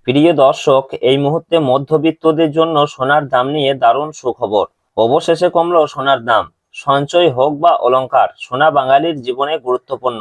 প্রিয় দর্শক, এই মুহূর্তে মধ্যবিত্তদের জন্য সোনার দাম নিয়ে দারুণ সুখবর। অবশেষে কমলো সোনার দাম। সঞ্চয় হোক বা অলংকার, সোনা বাঙালির জীবনে গুরুত্বপূর্ণ।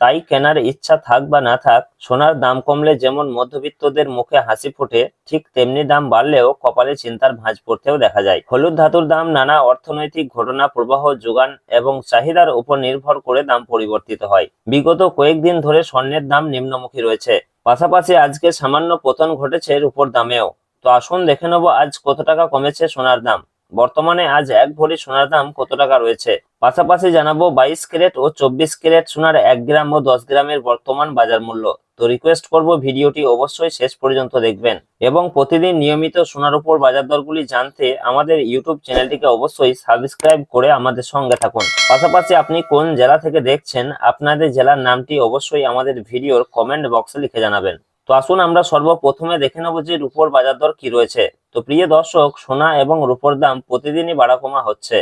তাই কেনার ইচ্ছা থাক বা না থাক, সোনার দাম কমলে যেমন মধ্যবিত্তদের মুখে হাসি ফোটে, ঠিক তেমনি দাম বাড়লেও কপালে চিন্তার ভাঁজ পড়তেও দেখা যায়। হলুদ ধাতুর দাম নানা অর্থনৈতিক ঘটনা, প্রবাহ, যোগান এবং চাহিদার উপর নির্ভর করে দাম পরিবর্তিত হয়। বিগত কয়েকদিন ধরে স্বর্ণের দাম নিম্নমুখী রয়েছে। পাশাপাশি আজকে সামান্য পতন ঘটেছে রূপোর দামেও। তো আসুন দেখে নেব আজ কত টাকা কমেছে সোনার দাম। বর্তমানে আজ 1 ভরি সোনার দাম কত টাকা রয়েছে। পাশাপাশি জানাবো 22 ক্যারেট ও 24 ক্যারেট সোনার 1 গ্রাম ও 10 গ্রামের বর্তমান বাজার মূল্য। তো রিকোয়েস্ট করব ভিডিওটি অবশ্যই শেষ পর্যন্ত দেখবেন এবং প্রতিদিন নিয়মিত সোনার উপর বাজার দরগুলি জানতে আমাদের ইউটিউব চ্যানেলটিকে অবশ্যই সাবস্ক্রাইব করে আমাদের সঙ্গে থাকুন। পাশাপাশি আপনি কোন জেলা থেকে দেখছেন, আপনাদের জেলার নামটি অবশ্যই আমাদের ভিডিওর কমেন্ট বক্সে লিখে জানাবেন। তো আসুন আমরা সর্বপ্রথমে দেখে নেব যে রূপোর বাজার দর কি রয়েছে। তো প্রিয় দর্শক, সোনা এবং রূপোর দাম প্রতিদিনই বাড়া কমা হচ্ছে।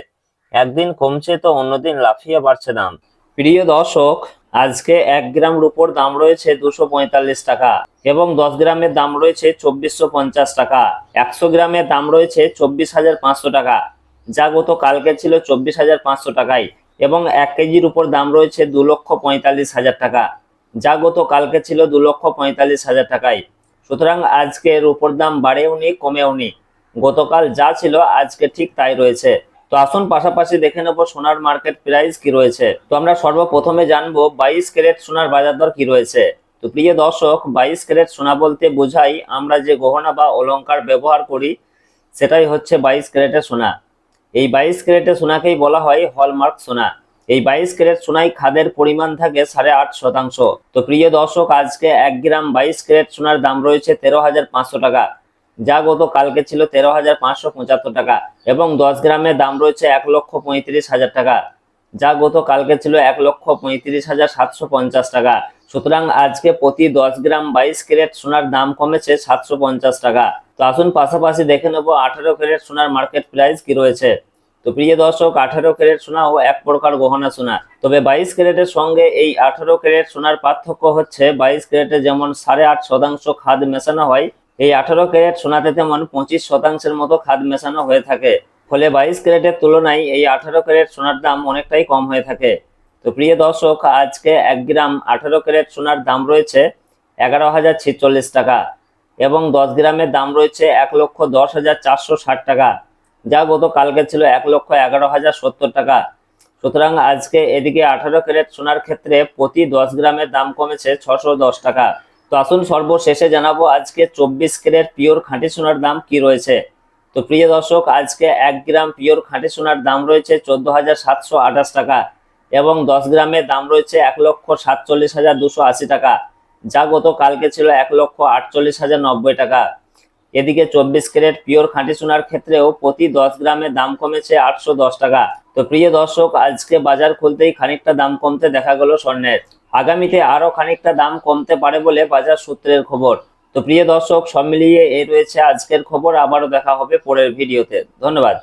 একদিন কমছে তো অন্যদিন লাফিয়ে বাড়ছে দাম। প্রিয় দর্শক, আজকে 1 গ্রাম রূপোর দাম রয়েছে 245 টাকা এবং 10 গ্রামের দাম রয়েছে 2450 টাকা। 100 গ্রামের দাম রয়েছে 24,500 টাকা, যা গত কালকে ছিল 24,500 টাকায়। এবং 1 কেজির উপর দাম রয়েছে 2,45,000 টাকা, যা গত কালকে ছিল 2,45,000 টাকায়। সুতরাং আজকে রূপোর দাম বাড়েও নি কমেও নি, গতকাল যা ছিল আজকে ঠিক তাই রয়েছে। তো আসুন পাশাপাশি দেখে নেব সোনার মার্কেট প্রাইস কি রয়েছে। তো আমরা সর্বপ্রথমে জানবো 22 ক্যারেট সোনার বাজার দর কি রয়েছে। তো প্রিয় দর্শক, 22 ক্যারেট সোনা বলতে বোঝাই আমরা যে গহনা বা অলংকার ব্যবহার করি, সেটাই হচ্ছে 22 ক্যারেটের সোনা। এই 22 ক্যারেটের সোনাকেই বলা হয় হলমার্ক সোনা। এই 22 ক্যারেট সোনায় খাদের পরিমাণ থাকে 8.5%। তো প্রিয় দর্শক, আজকে 1 গ্রাম 22 ক্যারেট সোনার দাম রয়েছে 13,500 টাকা, যা গত কালকে ছিল 13,575 টাকা। এবং 10 গ্রামের দাম রয়েছে 1,35,000 টাকা, যা গত কালকে ছিল 1,35,750 টাকা। সুতরাং আজকে প্রতি 10 গ্রাম 22 ক্যারেট সোনার দাম কমেছে 750 টাকা। তো আসুন পাশাপাশি দেখে নেব 18 ক্যারেট সোনার মার্কেট প্রাইস কি রয়েছে। তো প্রিয় দর্শক, 18 ক্যারেট সোনাও এক প্রকার গহনা সোনা, তবে 22 ক্যারেটের সঙ্গে এই 18 ক্যারেট সোনার পার্থক্য হচ্ছে 22 ক্যারেটে যেমন 8.5% খাদ মেশানো হয়, এই 18 ক্যারেট সোনাতে তেমন 25% মতো খাদ মেশানো হয়ে থাকে। ফলে 22 ক্যারেটের তুলনায় এই 18 ক্যারেট সোনার দাম অনেকটাই কম হয়ে থাকে। তো প্রিয় দর্শক, আজকে 1 গ্রাম 18 ক্যারেট সোনার দাম রয়েছে 11,046 টাকা এবং 10 গ্রামের দাম রয়েছে 1,10,460 টাকা, যা গত কালকে ছিল 1,11,070 টাকা। সুতরাং আজকে এদিকে 18 ক্যারেট সোনার ক্ষেত্রে প্রতি 10 গ্রামের দাম কমেছে 610 টাকা। তো আসুন সর্বশেষে জানাবো আজকে 24 ক্যারেট পিওর খাঁটি সোনার দাম কি রয়েছে। তো প্রিয় দর্শক, আজকে 1 গ্রাম পিওর খাঁটি সোনার দাম রয়েছে 14,728 টাকা এবং 10 গ্রামের দাম রয়েছে 1,47,280 টাকা, যা গত কালকে ছিল 1,48,090 টাকা। এদিকে 24 ক্যারেট পিওর খাঁটি সোনার ক্ষেত্রেও প্রতি 10 গ্রামের দাম কমেছে 810 টাকা। তো প্রিয় দর্শক, আজকে বাজার খুলতেই খানিকটা দাম কমতে দেখা গেল স্বর্ণের। আগামীতে আরো খানিকটা দাম কমতে পারে বলে বাজার সূত্রের খবর। তো প্রিয় দর্শক, সব মিলিয়ে এই রয়েছে আজকের খবর। আবারও দেখা হবে পরের ভিডিওতে। ধন্যবাদ।